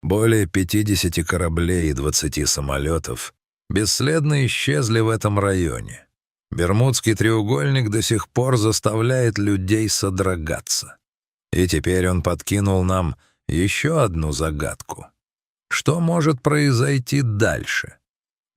Более 50 кораблей и 20 самолетов бесследно исчезли в этом районе. Бермудский треугольник до сих пор заставляет людей содрогаться. И теперь он подкинул нам еще одну загадку. Что может произойти дальше?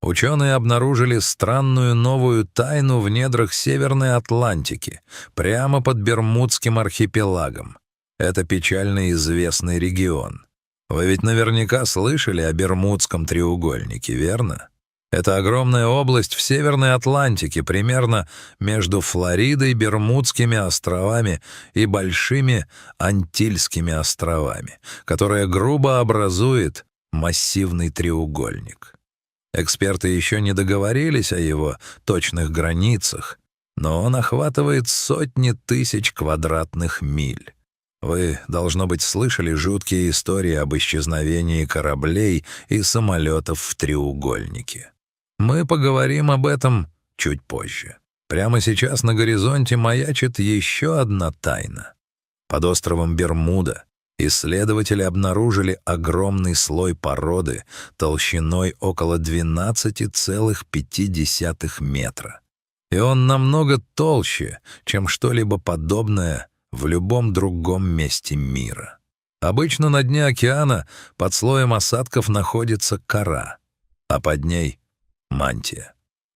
Ученые обнаружили странную новую тайну в недрах Северной Атлантики, прямо под Бермудским архипелагом. Это печально известный регион. Вы ведь наверняка слышали о Бермудском треугольнике, верно? Это огромная область в Северной Атлантике, примерно между Флоридой, Бермудскими островами и Большими Антильскими островами, которая грубо образует массивный треугольник. Эксперты еще не договорились о его точных границах, но он охватывает сотни тысяч квадратных миль. Вы, должно быть, слышали жуткие истории об исчезновении кораблей и самолетов в треугольнике. Мы поговорим об этом чуть позже. Прямо сейчас на горизонте маячит еще одна тайна. Под островом Бермуда исследователи обнаружили огромный слой породы толщиной около 12,5 метра. И он намного толще, чем что-либо подобное в любом другом месте мира. Обычно на дне океана под слоем осадков находится кора, а под ней — мантия.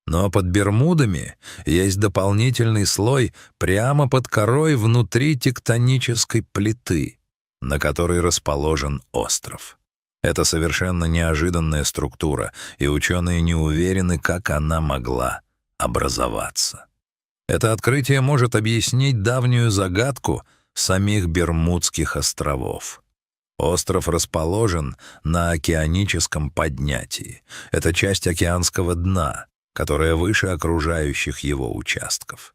Но под Бермудами есть дополнительный слой прямо под корой внутри тектонической плиты, на которой расположен остров. Это совершенно неожиданная структура, и ученые не уверены, как она могла образоваться. Это открытие может объяснить давнюю загадку самих Бермудских островов. Остров расположен на океаническом поднятии. Это часть океанского дна, которая выше окружающих его участков.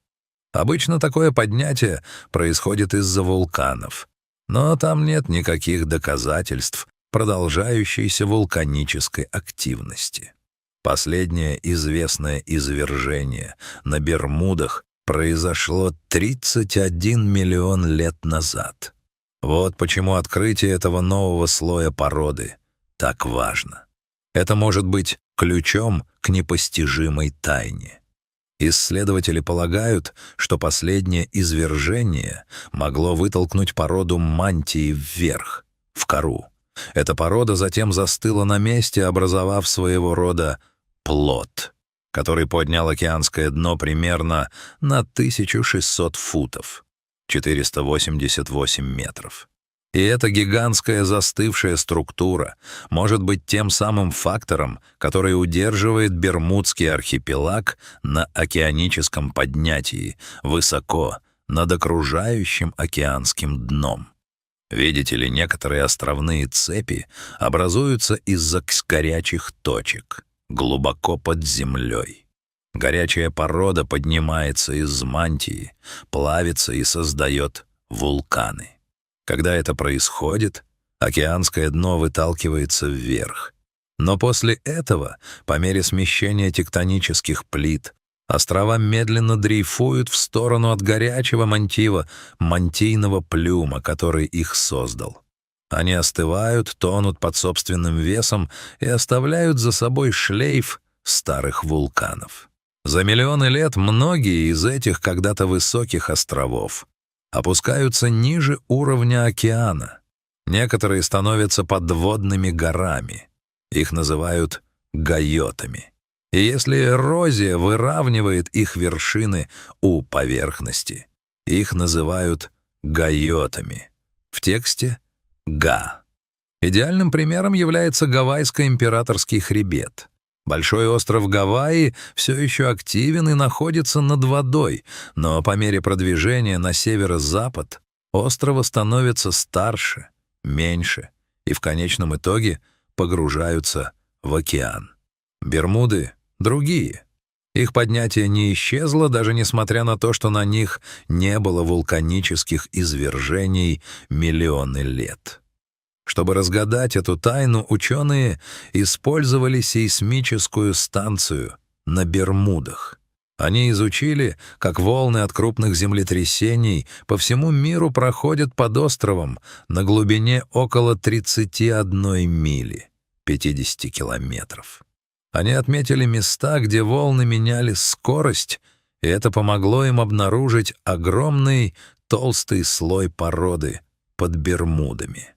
Обычно такое поднятие происходит из-за вулканов, но там нет никаких доказательств продолжающейся вулканической активности. Последнее известное извержение на Бермудах произошло 31 миллион лет назад. Вот почему открытие этого нового слоя породы так важно. Это может быть ключом к непостижимой тайне. Исследователи полагают, что последнее извержение могло вытолкнуть породу мантии вверх, в кору. Эта порода затем застыла на месте, образовав своего рода плот, который поднял океанское дно примерно на 1600 футов, 488 метров. И эта гигантская застывшая структура может быть тем самым фактором, который удерживает Бермудский архипелаг на океаническом поднятии, высоко над окружающим океанским дном. Видите ли, некоторые островные цепи образуются из-за горячих точек, глубоко под землей. Горячая порода поднимается из мантии, плавится и создает вулканы. Когда это происходит, океанское дно выталкивается вверх. Но после этого, по мере смещения тектонических плит, острова медленно дрейфуют в сторону от горячего мантийного плюма, который их создал. Они остывают, тонут под собственным весом и оставляют за собой шлейф старых вулканов. За миллионы лет многие из этих когда-то высоких островов опускаются ниже уровня океана. Некоторые становятся подводными горами. Их называют гайотами. И если эрозия выравнивает их вершины у поверхности, их называют гайотами. В тексте — Га. Идеальным примером является Гавайский императорский хребет. Большой остров Гавайи все еще активен и находится над водой, но по мере продвижения на северо-запад острова становятся старше, меньше и в конечном итоге погружаются в океан. Бермуды другие. Их поднятие не исчезло, даже несмотря на то, что на них не было вулканических извержений миллионы лет. Чтобы разгадать эту тайну, ученые использовали сейсмическую станцию на Бермудах. Они изучили, как волны от крупных землетрясений по всему миру проходят под островом на глубине около 31 мили, 50 километров. Они отметили места, где волны меняли скорость, и это помогло им обнаружить огромный толстый слой породы под Бермудами.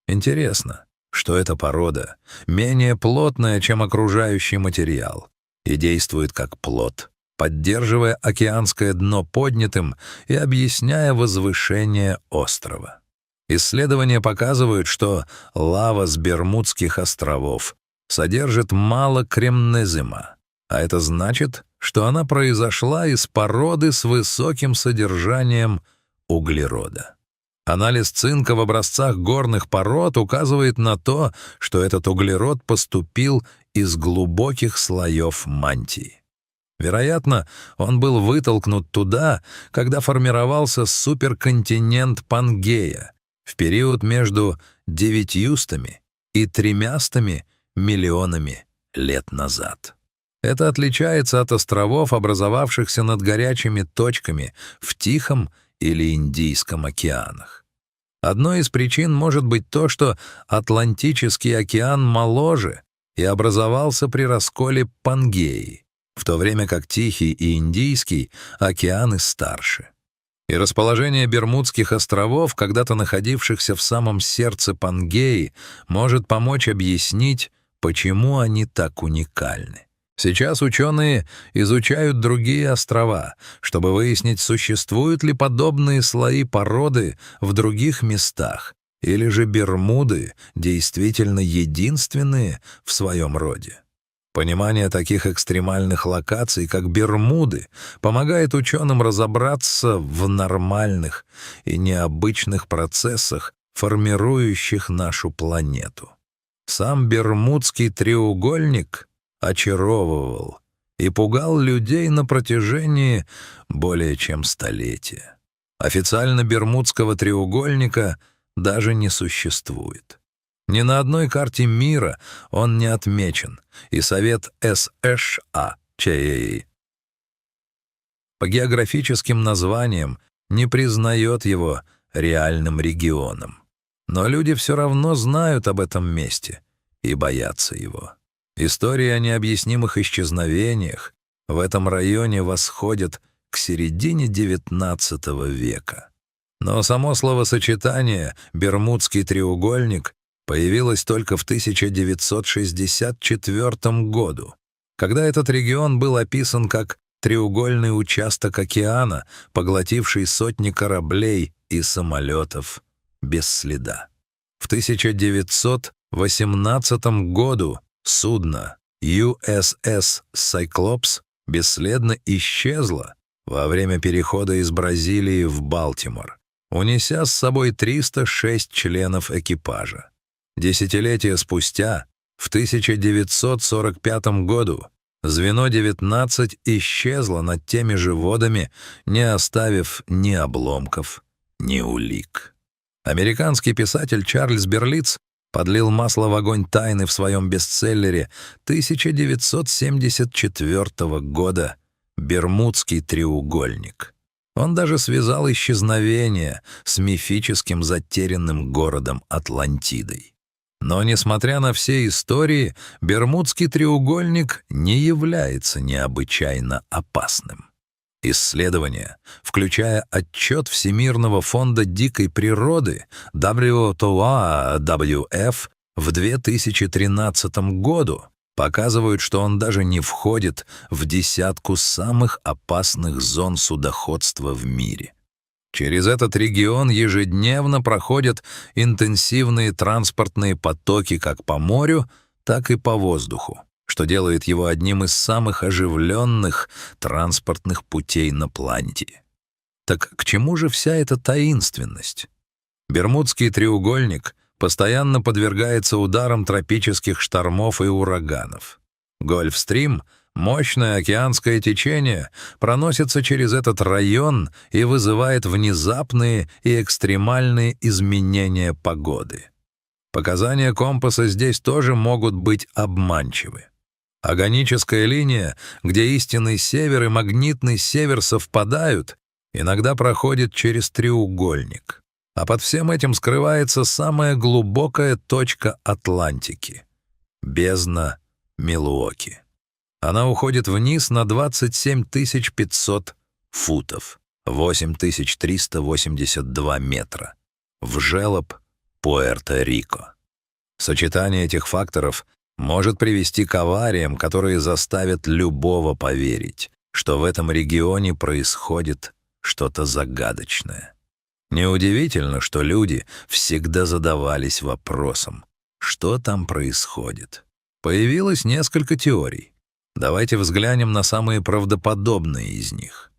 Интересно, что эта порода менее плотная, чем окружающий материал, и действует как плот, поддерживая океанское дно поднятым и объясняя возвышение острова. Исследования показывают, что лава с Бермудских островов содержит мало кремнезема, а это значит, что она произошла из породы с высоким содержанием углерода. Анализ цинка в образцах горных пород указывает на то, что этот углерод поступил из глубоких слоев мантии. Вероятно, он был вытолкнут туда, когда формировался суперконтинент Пангея в период между 900 и 300 миллионами лет назад. Это отличается от островов, образовавшихся над горячими точками в Тихом или Индийском океанах. Одной из причин может быть то, что Атлантический океан моложе и образовался при расколе Пангеи, в то время как Тихий и Индийский океаны старше. И расположение Бермудских островов, когда-то находившихся в самом сердце Пангеи, может помочь объяснить, почему они так уникальны. Сейчас ученые изучают другие острова, чтобы выяснить, существуют ли подобные слои породы в других местах, или же Бермуды действительно единственные в своем роде. Понимание таких экстремальных локаций, как Бермуды, помогает ученым разобраться в нормальных и необычных процессах, формирующих нашу планету. Сам Бермудский треугольник очаровывал и пугал людей на протяжении более чем столетия. Официально Бермудского треугольника даже не существует. Ни на одной карте мира он не отмечен, и Совет США по географическим названиям не признает его реальным регионом. Но люди все равно знают об этом месте и боятся его. Истории о необъяснимых исчезновениях в этом районе восходят к середине XIX века. Но само словосочетание «Бермудский треугольник» появилось только в 1964 году, когда этот регион был описан как треугольный участок океана, поглотивший сотни кораблей и самолетов без следа. В 1918 году судно USS Cyclops бесследно исчезло во время перехода из Бразилии в Балтимор, унеся с собой 306 членов экипажа. Десятилетия спустя, в 1945 году, звено 19 исчезло над теми же водами, не оставив ни обломков, ни улик. Американский писатель Чарльз Берлиц подлил масло в огонь тайны в своем бестселлере 1974 года «Бермудский треугольник». Он даже связал исчезновение с мифическим затерянным городом Атлантидой. Но, несмотря на все истории, Бермудский треугольник не является необычайно опасным. Исследования, включая отчет Всемирного фонда дикой природы WWF в 2013 году, показывают, что он даже не входит в десятку самых опасных зон судоходства в мире. Через этот регион ежедневно проходят интенсивные транспортные потоки как по морю, так и по воздуху, что делает его одним из самых оживленных транспортных путей на планете. Так к чему же вся эта таинственность? Бермудский треугольник постоянно подвергается ударам тропических штормов и ураганов. Гольфстрим, мощное океанское течение, проносится через этот район и вызывает внезапные и экстремальные изменения погоды. Показания компаса здесь тоже могут быть обманчивы. Агоническая линия, где истинный север и магнитный север совпадают, иногда проходит через треугольник. А под всем этим скрывается самая глубокая точка Атлантики — бездна Милуоки. Она уходит вниз на 27 500 футов, 8382 метра, в желоб Пуэрто-Рико. Сочетание этих факторов может привести к авариям, которые заставят любого поверить, что в этом регионе происходит что-то загадочное. Неудивительно, что люди всегда задавались вопросом, что там происходит. Появилось несколько теорий. Давайте взглянем на самые правдоподобные из них.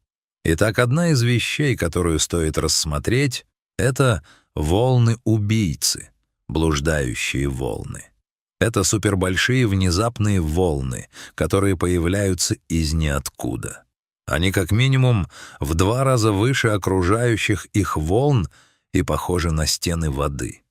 Итак, одна из вещей, которую стоит рассмотреть, это волны-убийцы, блуждающие волны. Это супербольшие внезапные волны, которые появляются из ниоткуда. Они как минимум в 2 раза выше окружающих их волн и похожи на стены воды.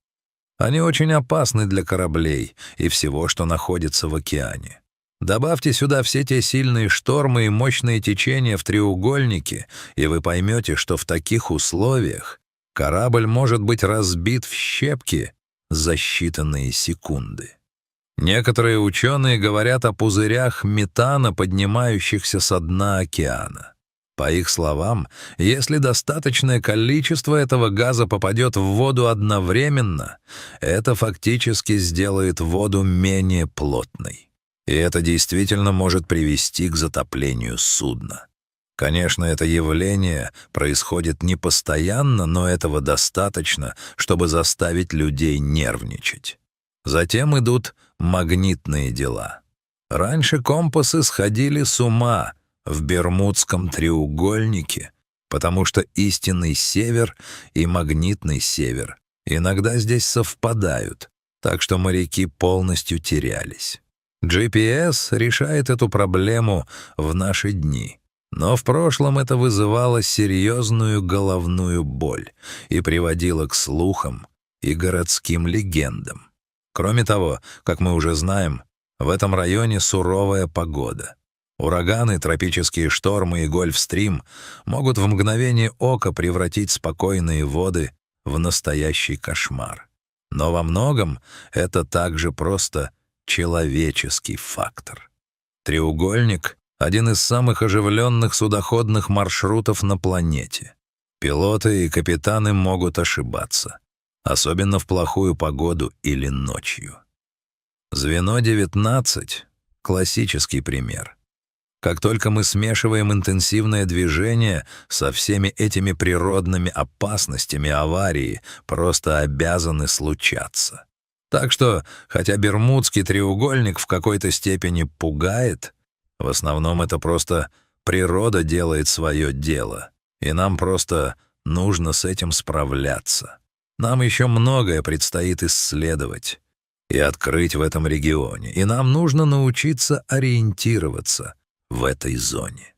Они очень опасны для кораблей и всего, что находится в океане. Добавьте сюда все те сильные штормы и мощные течения в треугольнике, и вы поймете, что в таких условиях корабль может быть разбит в щепки за считанные секунды. Некоторые ученые говорят о пузырях метана, поднимающихся со дна океана. По их словам, если достаточное количество этого газа попадет в воду одновременно, это фактически сделает воду менее плотной. И это действительно может привести к затоплению судна. Конечно, это явление происходит не постоянно, но этого достаточно, чтобы заставить людей нервничать. Затем идут магнитные дела. Раньше компасы сходили с ума в Бермудском треугольнике, потому что истинный север и магнитный север иногда здесь совпадают, так что моряки полностью терялись. GPS решает эту проблему в наши дни, но в прошлом это вызывало серьезную головную боль и приводило к слухам и городским легендам. Кроме того, как мы уже знаем, в этом районе суровая погода. Ураганы, тропические штормы и Гольфстрим могут в мгновение ока превратить спокойные воды в настоящий кошмар. Но во многом это также просто человеческий фактор. Треугольник — один из самых оживленных судоходных маршрутов на планете. Пилоты и капитаны могут ошибаться, особенно в плохую погоду или ночью. Звено 19 — классический пример. Как только мы смешиваем интенсивное движение со всеми этими природными опасностями, аварии просто обязаны случаться. Так что, хотя Бермудский треугольник в какой-то степени пугает, в основном это просто природа делает свое дело, и нам просто нужно с этим справляться. Нам еще многое предстоит исследовать и открыть в этом регионе, и нам нужно научиться ориентироваться в этой зоне.